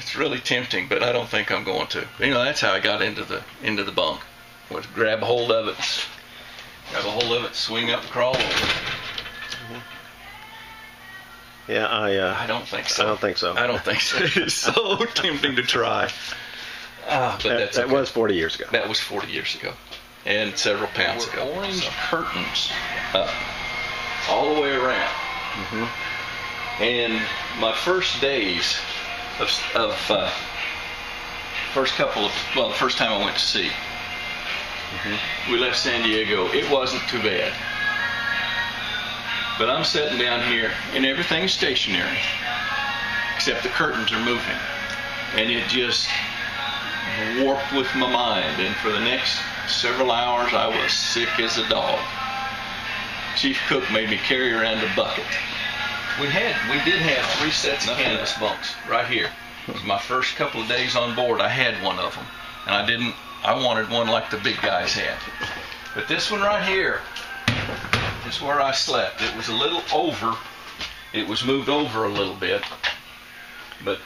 It's really tempting, but I don't think I'm going to. You know, that's how I got into the bunk. Was grab a hold of it, swing up, and crawl over. Mm-hmm. Yeah, I don't think so. I don't think so. I don't think so. It's so tempting to try. But that's that okay. was 40 years ago. That was 40 years ago, and several pounds ago. Orange curtains all the way around. Mm-hmm. And my first days of the first time I went to sea, we left San Diego. It wasn't too bad. But I'm sitting down here, and everything's stationary, except the curtains are moving. And it just warped with my mind. And for the next several hours, I was sick as a dog. Chief cook made me carry around a bucket. We did have 3 sets of canvas bunks right here. It was my first couple of days on board. I had one of them, and I wanted one like the big guys had. But this one right here is where I slept. It was a little over. It was moved over a little bit. But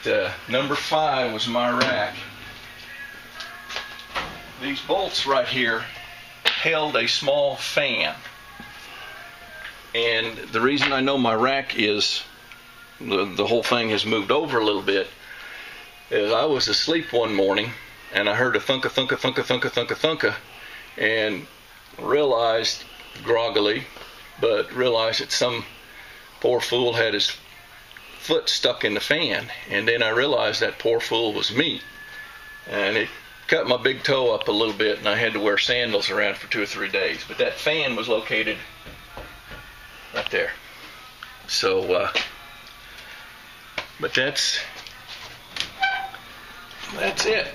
number 5 was my rack. These bolts right here held a small fan. And the reason I know my rack is the whole thing has moved over a little bit is I was asleep one morning and I heard a thunka thunka thunka thunka thunka thunka and realized groggily, but realized that some poor fool had his foot stuck in the fan, and then I realized that poor fool was me, and it cut my big toe up a little bit, and I had to wear sandals around for 2 or 3 days. But that fan was located right there. So, but that's it.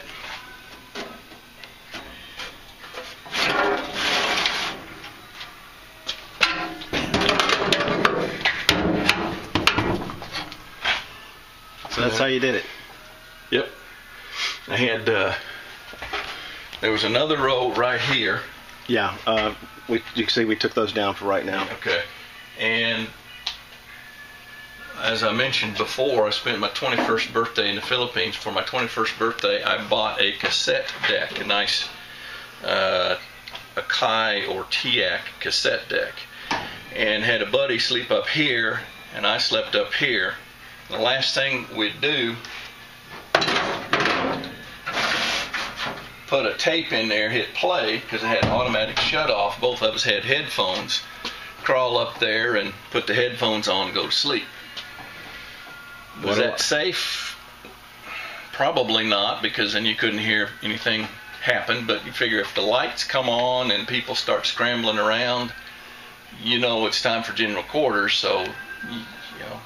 So that's how you did it. Yep. I had there was another row right here. Yeah. You can see we took those down for right now. Okay. And as I mentioned before, I spent my 21st birthday in the Philippines. For my 21st birthday, I bought a cassette deck, a nice Akai or Tiac cassette deck, and had a buddy sleep up here, and I slept up here. The last thing we'd do, put a tape in there, hit play, because it had automatic shut off. Both of us had headphones. Crawl up there and put the headphones on and go to sleep. Was that safe? Probably not, because then you couldn't hear anything happen. But you figure if the lights come on and people start scrambling around, you know it's time for general quarters. So, you know,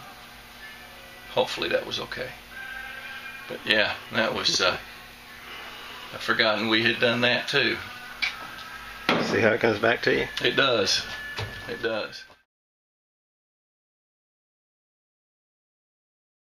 hopefully that was okay. But yeah, that was, I've forgotten we had done that too. See how it comes back to you? It does. It does.